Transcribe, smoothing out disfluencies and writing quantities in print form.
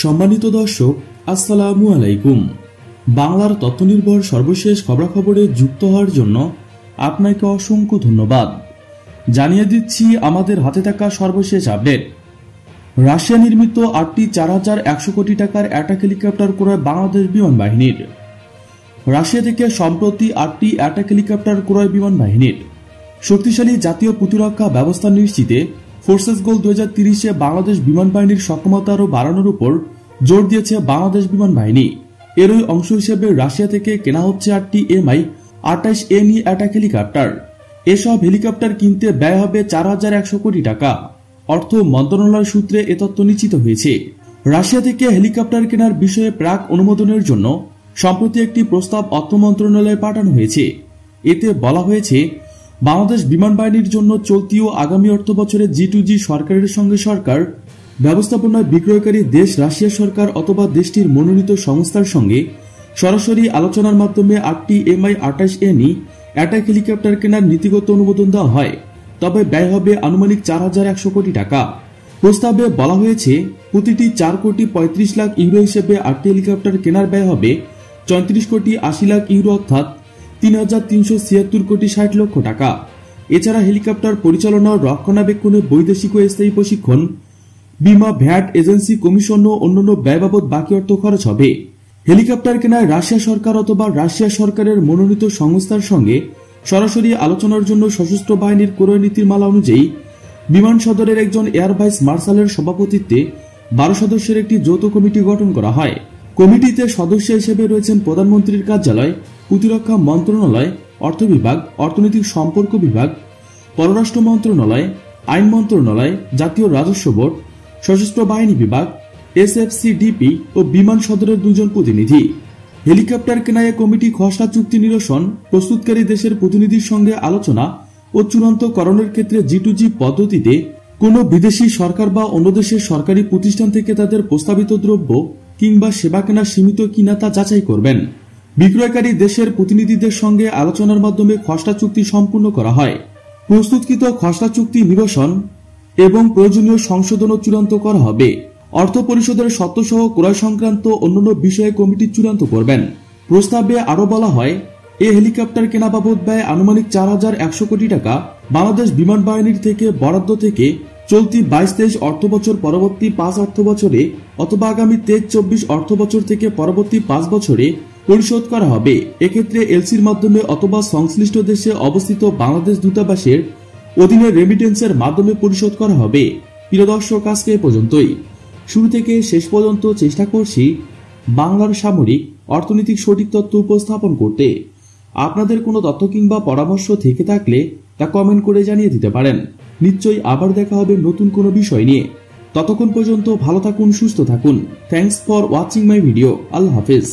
সম্মানিত দর্শক, আসসালামু আলাইকুম। বাংলার তথ্যনির্ভর সর্বশেষ খবরাখবরে যুক্ত হওয়ার জন্য আপনাকে অসংখ্য ধন্যবাদ। জানিয়ে দিচ্ছি আমাদের হাতে থাকা সর্বশেষ আপডেট। রাশিয়া নির্মিত 8টি 4100 কোটি টাকার অ্যাটাক হেলিকপ্টার ক্রয় বাংলাদেশ বিমান বাহিনীর। রাশিয়া থেকে সম্প্রতি 8টি অ্যাটাক হেলিকপ্টার ক্রয় বিমান বাহিনীর। শক্তিশালী জাতীয় প্রতিরক্ষা ব্যবস্থা নিশ্চিতে ফোর্সেস গোল 2030-এ বাংলাদেশ বিমান বাহিনীর সক্ষমতা আরও বাড়ানোর উপর জোর দিয়েছে বাংলাদেশ বিমান বাহিনী। এরই অংশ হিসেবে রাশিয়া থেকে কেনা হচ্ছে 8টি Mi-28NE অ্যাটাক হেলিকপ্টার। এসব হেলিকপ্টার কিনতে ব্যয় হবে 4100 কোটি টাকা। অর্থ মন্ত্রণালয় সূত্রে এ তথ্য নিশ্চিত হয়েছে। রাশিয়া থেকে হেলিকপ্টার কেনার বিষয়ে প্রাক অনুমোদনের জন্য সম্প্রতি একটি প্রস্তাব অর্থ মন্ত্রণালয়ে পাঠানো হয়েছে। এতে বলা হয়েছে, বাংলাদেশ বিমান বাহিনীর জন্য চলতি ও আগামী অর্থ বছরে G2G সরকারের সঙ্গে সরকার ব্যবস্থাপনায় বিক্রয়কারী দেশ রাশিয়া সরকার অথবা দেশটির মনোনীত সংস্থার সঙ্গে সরাসরি আলোচনার মাধ্যমে 8টি Mi-28NE অ্যাটাক হেলিকপ্টার কেনার নীতিগত অনুমোদন দেওয়া হয়। তবে ব্যয় হবে আনুমানিক 4100 কোটি টাকা। প্রস্তাবে বলা হয়েছে, প্রতিটি 4 কোটি 35 লাখ ইউরো হিসেবে 8টি হেলিকপ্টার কেনার ব্যয় হবে 34 কোটি 80 লাখ ইউরো অর্থাৎ 3376 কোটি 60 লক্ষ টাকা। এছাড়া হেলিকপ্টার পরিচালনা ও রক্ষণাবেক্ষণে বৈদেশিক ও স্থায়ী প্রশিক্ষণ, বিমা, ভ্যাট, এজেন্সি কমিশন ও অন্যান্য ব্যয় বাবদ বাকি অর্থ খরচ হবে। হেলিকপ্টার কেনায় রাশিয়া সরকার অথবা রাশিয়া সরকারের মনোনীত সংস্থার সঙ্গে সরাসরি আলোচনার জন্য সশস্ত্র বাহিনীর ক্রয় নীতিমালা অনুযায়ী বিমান সদরের একজন এয়ার ভাইস মার্শালের সভাপতিত্বে 12 সদস্যের একটি যৌথ কমিটি গঠন করা হয়। কমিটিতে সদস্য হিসেবে রয়েছেন প্রধানমন্ত্রীর কার্যালয়, প্রতিরক্ষা মন্ত্রণালয়, অর্থ বিভাগ, অর্থনৈতিক সম্পর্ক বিভাগ, পররাষ্ট্র মন্ত্রণালয়, আইন মন্ত্রণালয়, জাতীয় রাজস্ব বোর্ড, সশস্ত্র বাহিনী বিভাগ, SFCDP ও বিমান সদরের 2 জন প্রতিনিধি। হেলিকপ্টার কেনায় কমিটি খসড়া চুক্তি নিরসন, প্রস্তুতকারী দেশের প্রতিনিধির সঙ্গে আলোচনা ও চূড়ান্তকরণের ক্ষেত্রে G2G পদ্ধতিতে কোনো বিদেশি সরকার বা অন্য দেশের সরকারি প্রতিষ্ঠান থেকে তাদের প্রস্তাবিত দ্রব্য কিংবা সেবা কেনা সীমিত কিনা তা যাচাই করবেন। বিক্রয়কারী দেশের প্রতিনিধিদের সঙ্গে আলোচনার মাধ্যমে খসড়া চুক্তি সম্পূর্ণ করা হয়। প্রস্তুতকৃত খসড়া চুক্তি নিরসন এবং প্রয়োজনীয় সংশোধনও চূড়ান্ত করা হবে। অর্থ পরিশোধের শর্তসহ ক্রয় সংক্রান্ত অন্যান্য বিষয়ে কমিটি চূড়ান্ত করবেন। প্রস্তাবে আরও বলা হয়, এ হেলিকপ্টার কেনা বাবদ ব্যয় আনুমানিক 4100 কোটি টাকা বাংলাদেশ বিমান বাহিনীর থেকে বরাদ্দ থেকে চলতি 22-23 অর্থ বছর পরবর্তী 5 অর্থ বছরে অথবা আগামী 23-24 অর্থ বছর থেকে পরবর্তী 5 বছরে পরিশোধ করা হবে। এক্ষেত্রে এলসির মাধ্যমে অথবা সংশ্লিষ্ট দেশে অবস্থিত বাংলাদেশ দূতাবাসের অধীনে রেমিটেন্সের মাধ্যমে পরিশোধ করা হবে। প্রিয় দর্শক, আজকে এ পর্যন্তই। শুরু থেকে শেষ পর্যন্ত চেষ্টা করছি বাংলার সামরিক অর্থনৈতিক সঠিক তথ্য উপস্থাপন করতে। আপনাদের কোনো তথ্য কিংবা পরামর্শ থেকে থাকলে তা কমেন্ট করে জানিয়ে দিতে পারেন। নিশ্চয়ই আবার দেখা হবে নতুন কোনো বিষয় নিয়ে। ততক্ষণ পর্যন্ত ভালো থাকুন, সুস্থ থাকুন। Thanks for watching my video. আল্লাহ হাফেজ।